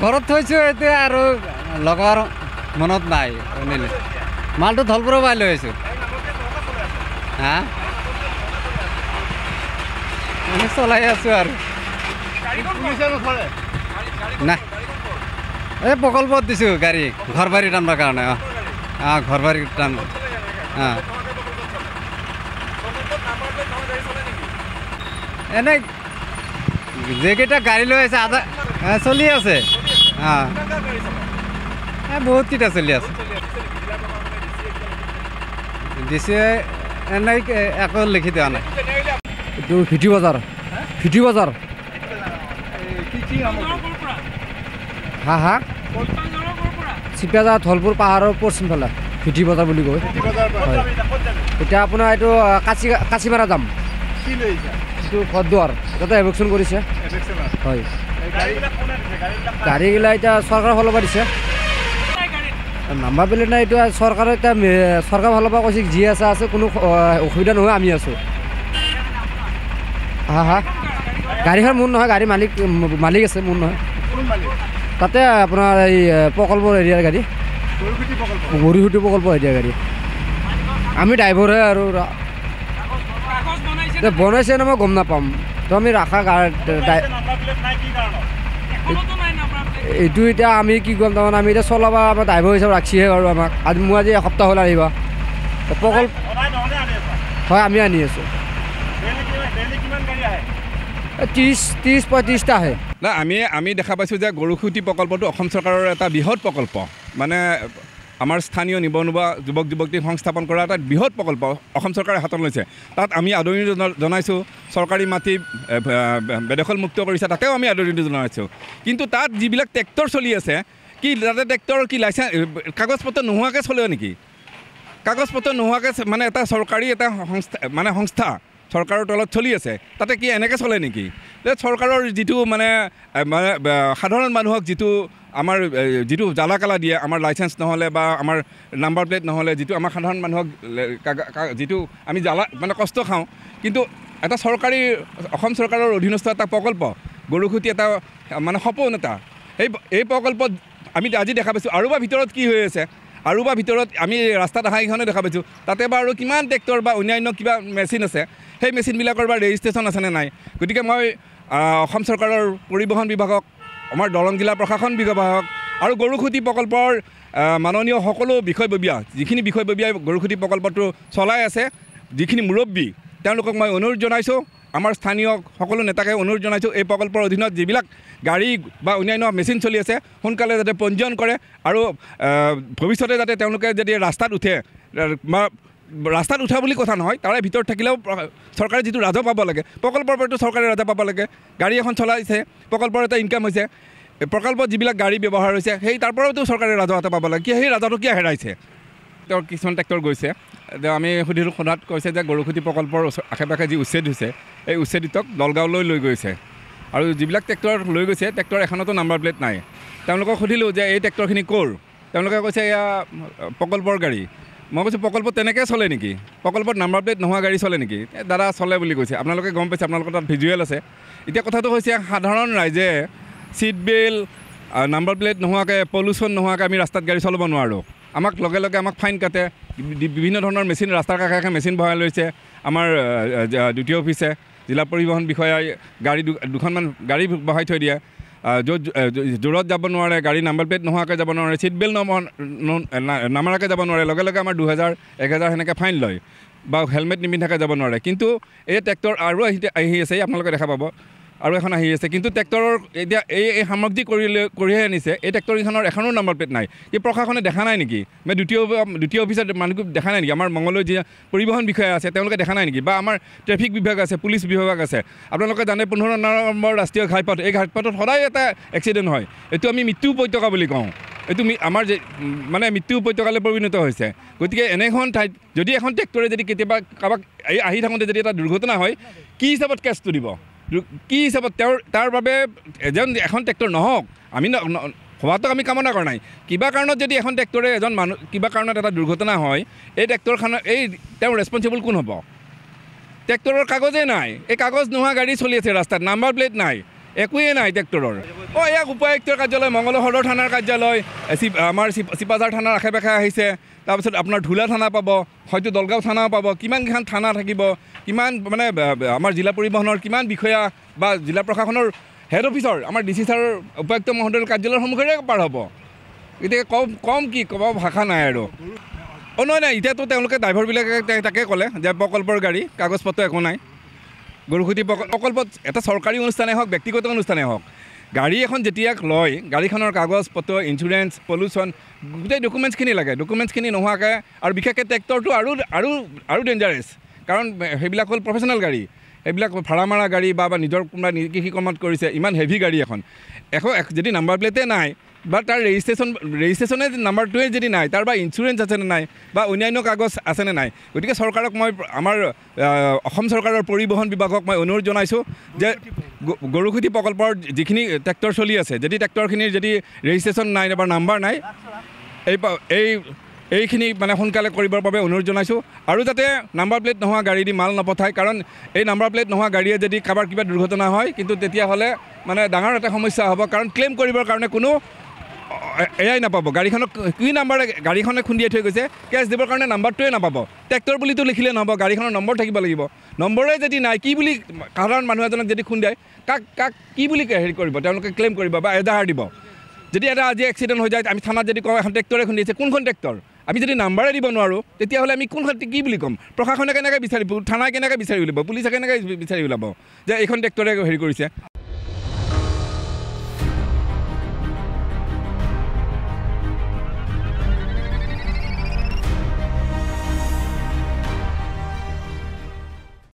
ঘৰত থৈছোঁ এতিয়া আৰু লগৰ মনত নাই নিলে মালটো ধলপুৰৰ পৰাই লৈ আহিছোঁ হা চলাই আছোঁ আৰু নাই এই প্ৰকল্পত দিছোঁ গাড়ী ঘৰ বাৰী টানিবৰ কাৰণে ঘৰ বাৰী টান এনেই যেইকেইটা গাড়ী লৈ আছে আধা চলি আছে বহুতকেইটা চলি আছে দিছে এনেই একো লিখি দিয়া নাই এইটো ভিটি বজাৰ হা চিপিয়াজা ধলপুৰ পাহাৰৰ পশ্চিম ফালে ভিটি বজাৰ বুলি কয় হয় এতিয়া আপোনাৰ এইটো কাঁচিমাৰা যাম এইটো ঘৰদুৱাৰ তাতে এভেকশ্যন কৰিছে হয় গাড়ীগিলা এতিয়া চৰকাৰৰ ফালৰ পৰা দিছে নাম্বাৰ প্লেট নাই এইটো চৰকাৰে এতিয়া চৰকাৰৰ ফালৰ পৰা কৈছে যি আছে কোনো অসুবিধা নহয় আমি আছোঁ হা গাড়ীখন মোৰ নহয় গাড়ী মালিক আছে মোৰ নহয় তাতে আপোনাৰ এই প্ৰকল্পৰ এৰিয়াৰ গাড়ী গৰুসুটি প্ৰকল্পৰ এৰিয়াৰ গাড়ী আমি ড্ৰাইভাৰহে আৰু বনাইছে ন মই গম নাপাম তো আমি ৰাখা এইটো এতিয়া আমি কি গম তাৰমানে আমি এতিয়া চলাব আমাৰ ড্ৰাইভাৰ হিচাপে ৰাখিছে আৰু আমাক মই আজি এসপ্তাহ হ'ল আহিব প্ৰকল্প হয় আমি আনি আছোঁ 30-35টা আহে না আমি দেখা পাইছোঁ যে গৰুসুটি প্ৰকল্পটো অসম চৰকাৰৰ এটা বৃহৎ প্ৰকল্প মানে আমাৰ স্থানীয় নিবনুৱা যুৱক যুৱতীক সংস্থাপন কৰা এটা বৃহৎ প্ৰকল্প অসম চৰকাৰে হাতত লৈছে তাত আমি আদৰণি জনাইছোঁ চৰকাৰী মাটি বেদখলমুক্ত কৰিছে তাতেও আমি আদৰণি জনাইছোঁ কিন্তু তাত যিবিলাক ট্ৰেক্টৰ চলি আছে কি তাতে ট্ৰেক্টৰ কি লাইচেঞ্চ কাগজ পত্ৰ নোহোৱাকৈ চলে নেকি কাগজ পত্ৰ নোহোৱাকৈ মানে এটা চৰকাৰী এটা সংস্থা চৰকাৰৰ তলত চলি আছে তাতে কি এনেকৈ চলে নেকি যে চৰকাৰৰ যিটো মানে সাধাৰণ মানুহক যিটো আমাৰ যিটো জ্বালা কালা দিয়ে আমাৰ লাইচেঞ্চ নহ'লে বা আমাৰ নাম্বাৰ প্লেট নহ'লে যিটো আমাৰ সাধাৰণ মানুহক যিটো আমি জ্বালা মানে কষ্ট খাওঁ কিন্তু এটা চৰকাৰী অসম চৰকাৰৰ অধীনস্থ এটা প্ৰকল্প গৰুসুটি এটা মানে সপোন এটা এই প্ৰকল্পত আমি আজি দেখা পাইছোঁ আৰু বা ভিতৰত কি হৈ আছে আৰু বা ভিতৰত আমি ৰাস্তাত অহাকেইখনে দেখা পাইছোঁ তাতে বা আৰু কিমান ট্ৰেক্টৰ বা অন্যান্য কিবা মেচিন আছে সেই মেচিনবিলাকৰ বা ৰেজিষ্ট্ৰেশ্যন আছেনে নাই গতিকে মই অসম চৰকাৰৰ পৰিবহণ বিভাগক আমাৰ দৰং জিলা প্ৰশাসন বিভাগক আৰু গৰুসুটি প্ৰকল্পৰ মাননীয় সকলো বিষয়ববীয়া যিখিনি বিষয়ববীয়াই গৰুসুটি প্ৰকল্পটো চলাই আছে যিখিনি মুৰব্বী তেওঁলোকক মই অনুৰোধ জনাইছোঁ আমাৰ স্থানীয় সকলো নেতাকে অনুৰোধ জনাইছোঁ এই প্ৰকল্পৰ অধীনত যিবিলাক গাড়ী বা অন্যান্য মেচিন চলি আছে সোনকালে যাতে পঞ্জীয়ন কৰে আৰু ভৱিষ্যতে যাতে তেওঁলোকে যদি ৰাস্তাত উঠে ৰাস্তাত উঠা বুলি কথা নহয় তাৰে ভিতৰত থাকিলেও চৰকাৰে যিটো ৰাজহ পাব লাগে প্ৰকল্পৰ পৰাতো চৰকাৰে ৰাজহ পাব লাগে গাড়ী এখন চলাইছে প্ৰকল্পৰ এটা ইনকাম হৈছে প্ৰকল্পত যিবিলাক গাড়ী ব্যৱহাৰ হৈছে সেই তাৰ পৰাওতো চৰকাৰে ৰাজহ এটা পাব লাগে সেই ৰাজহটো কিয় হেৰাইছে তেওঁ কিছুমান ট্ৰেক্টৰ গৈছে আমি সোধাত কৈছে যে গৰুসুটি প্ৰকল্পৰ আশে পাশে যি উচ্ছেদ হৈছে এই উচ্ছেদিতক দলগাঁৱলৈ লৈ গৈছে আৰু যিবিলাক ট্ৰেক্টৰ লৈ গৈছে ট্ৰেক্টৰ এখনতো নাম্বাৰ প্লেট নাই তেওঁলোকক সুধিলোঁ যে এই ট্ৰেক্টৰখিনি ক'ৰ তেওঁলোকে কৈছে এয়া প্ৰকল্পৰ গাড়ী মই কৈছোঁ প্ৰকল্প তেনেকৈ চলে নেকি প্ৰকল্পত নাম্বাৰ প্লেট নোহোৱা গাড়ী চলে নেকি দাদা চলে বুলি কৈছে আপোনালোকে গম পাইছে আপোনালোকৰ তাত ভিজুৱেল আছে এতিয়া কথাটো হৈছে সাধাৰণ ৰাইজে ছিট বেল্ট নাম্বাৰ প্লেট নোহোৱাকৈ পলিউশ্যন নোহোৱাকৈ আমি ৰাস্তাত গাড়ী চলাব নোৱাৰোঁ আমাক লগে লগে আমাক ফাইন কাটে বিভিন্ন ধৰণৰ মেচিন ৰাস্তাৰ কাষে কাষে মেচিন বহাই লৈছে আমাৰ দ্বিতীয় অফিচে জিলা পৰিবহণ বিষয়াই গাড়ী দুখনমান গাড়ী বহাই থৈ দিয়ে য'ত জোৰত যাব নোৱাৰে গাড়ী নাম্বাৰ প্লেট নোহোৱাকৈ যাব নোৱাৰে ছিট বেল্ট নামাৰাকৈ যাব নোৱাৰে লগে লগে আমাৰ 2000-1000 সেনেকৈ ফাইন লয় বা হেলমেট নিপিন্ধাকৈ যাব নোৱাৰে কিন্তু এই ট্ৰেক্টৰ আৰু আহি আছে আপোনালোকে দেখা পাব আৰু এখন আহি আছে কিন্তু ট্ৰেক্টৰৰ এতিয়া এই সামগ্ৰী কঢ়িয়াই আনিছে এই ট্ৰেক্টৰকেইখনৰ এখনো নাম্বাৰ প্লেট নাই এই প্ৰশাসনে দেখা নাই নেকি বা দ্বিতীয় অফিচত মানুহক দেখা নাই নেকি আমাৰ মংগলদৈ যি পৰিবহণ বিষয়া আছে তেওঁলোকে দেখা নাই নেকি বা আমাৰ ট্ৰেফিক বিভাগ আছে পুলিচ বিভাগ আছে আপোনালোকে জানে 15 নম্বৰ ৰাষ্ট্ৰীয় ঘাইপথ এই ঘাইপথত সদায় এটা এক্সিডেণ্ট হয় এইটো আমি মৃত্যু উপত্যকা বুলি কওঁ এইটো আমাৰ যে মানে মৃত্যু উপত্যকালৈ পৰিণত হৈছে গতিকে এনেখন ঠাইত যদি এখন ট্ৰেক্টৰে যদি কেতিয়াবা কাৰোবাক আহি থাকোঁতে যদি এটা দুৰ্ঘটনা হয় কি হিচাপত কেছটো দিব কি হিচাপত তাৰ বাবে এজন এখন ট্ৰেক্টৰ নহওক আমি হোৱাটো আমি কামনা কৰা নাই কিবা কাৰণত যদি এখন ট্ৰেক্টৰে এজন মানুহ কিবা কাৰণত এটা দুৰ্ঘটনা হয় এই ট্ৰেক্টৰখনৰ তেওঁৰ ৰেছপঞ্চিবল কোন হ'ব ট্ৰেক্টৰৰ কাগজেই নাই এই কাগজ নোহোৱা গাড়ী চলি আছে ৰাস্তাত নাম্বাৰ প্লেট নাই একোৱেই নাই ট্ৰেক্টৰৰ ইয়াক উপায়ুক্তৰ কাৰ্যালয় মঙলদৈ সদৰ থানাৰ কাৰ্যালয় আমাৰ চিপাঝাৰ থানাৰ আশে পাশে আহিছে তাৰপিছত আপোনাৰ ধুলা থানা পাব হয়তো দলগাঁও থানাও পাব কিমানকেইখন থানা থাকিব কিমান মানে আমাৰ জিলা পৰিবহণৰ কিমান বিষয়া বা জিলা প্ৰশাসনৰ হেড অফিচৰ আমাৰ ডি চি ছাৰৰ উপায়ুক্ত মহোদয়ৰ কাৰ্যালয়ৰ সন্মুখেৰে পাৰ হ'ব গতিকে কম কি ক'ব ভাষা নাই আৰু নহয় নাই এতিয়াতো তেওঁলোকে ড্ৰাইভাৰবিলাকে তাকে ক'লে যে প্ৰকল্পৰ গাড়ী কাগজ পত্ৰ একো নাই গৰুসুঁতি প্ৰকল্পত এটা চৰকাৰী অনুষ্ঠানেই হওক ব্যক্তিগত অনুষ্ঠানেই হওক গাড়ী এখন যেতিয়া লয় গাড়ীখনৰ কাগজ পত্ৰ ইঞ্চুৰেঞ্চ পলিউশ্যন গোটেই ডকুমেণ্টছখিনি লাগে ডকুমেণ্টছখিনি নোহোৱাকৈ আৰু বিশেষকৈ ট্ৰেক্টৰটো আৰু ডেঞ্জাৰাছ কাৰণ সেইবিলাক হ'ল প্ৰফেচনেল গাড়ী এইবিলাক ভাড়া মাৰা গাড়ী বা নিজৰ কোনোবা কৃষি কৰ্মত কৰিছে ইমান হেভি গাড়ী এখন যদি নাম্বাৰ প্লেটে নাই বা তাৰ ৰেজিষ্ট্ৰেশ্যনে নাম্বাৰটোৱে যদি নাই তাৰ বা ইঞ্চুৰেঞ্চ আছেনে নাই বা অন্যান্য কাগজ আছেনে নাই গতিকে চৰকাৰক মই আমাৰ অসম চৰকাৰৰ পৰিবহণ বিভাগক মই অনুৰোধ জনাইছোঁ যে গৰুসুঁতি প্ৰকল্পৰ যিখিনি ট্ৰেক্টৰ চলি আছে যদি ট্ৰেক্টৰখিনিৰ যদি ৰেজিষ্ট্ৰেশ্যন নাই বা নাম্বাৰ নাই এইখিনি মানে সোনকালে কৰিবৰ বাবে অনুৰোধ জনাইছোঁ আৰু যাতে নাম্বাৰ প্লেট নোহোৱা গাড়ী দি মাল নপঠায় কাৰণ এই নাম্বাৰ প্লেট নোহোৱা গাড়ীয়ে যদি কাৰোবাৰ কিবা দুৰ্ঘটনা হয় কিন্তু তেতিয়াহ'লে মানে ডাঙৰ এটা সমস্যা হ'ব কাৰণ ক্লেইম কৰিবৰ কাৰণে কোনো এয়াই নাপাব গাড়ীখনক কি নাম্বাৰে গাড়ীখনে খুন্দিয়াই থৈ গৈছে কেছ দিবৰ কাৰণে নাম্বাৰটোৱে নাপাব ট্ৰেক্টৰ বুলিতো লিখিলে নহ'ব গাড়ীখনৰ নম্বৰ থাকিব লাগিব নম্বৰে যদি নাই কি বুলি সাধাৰণ মানুহ এজনক যদি খুন্দিয়াই কাক কি বুলি হেৰি কৰিব তেওঁলোকে ক্লেইম কৰিব বা এজাহাৰ দিব যদি এটা আজি এক্সিডেণ্ট হৈ যায় আমি থানাত যদি কওঁ এখন ট্ৰেক্টৰে খুন্দিয়াইছে কোনখন ট্ৰেক্টৰ আমি যদি নাম্বাৰে দিব নোৱাৰোঁ তেতিয়াহ'লে আমি কোনখন কি বুলি ক'ম প্ৰশাসনে কেনেকৈ বিচাৰিব থানাই কেনেকৈ বিচাৰি উলিয়াব পুলিচে কেনেকৈ বিচাৰি ওলাব যে এইখন ট্ৰেক্টৰে হেৰি কৰিছে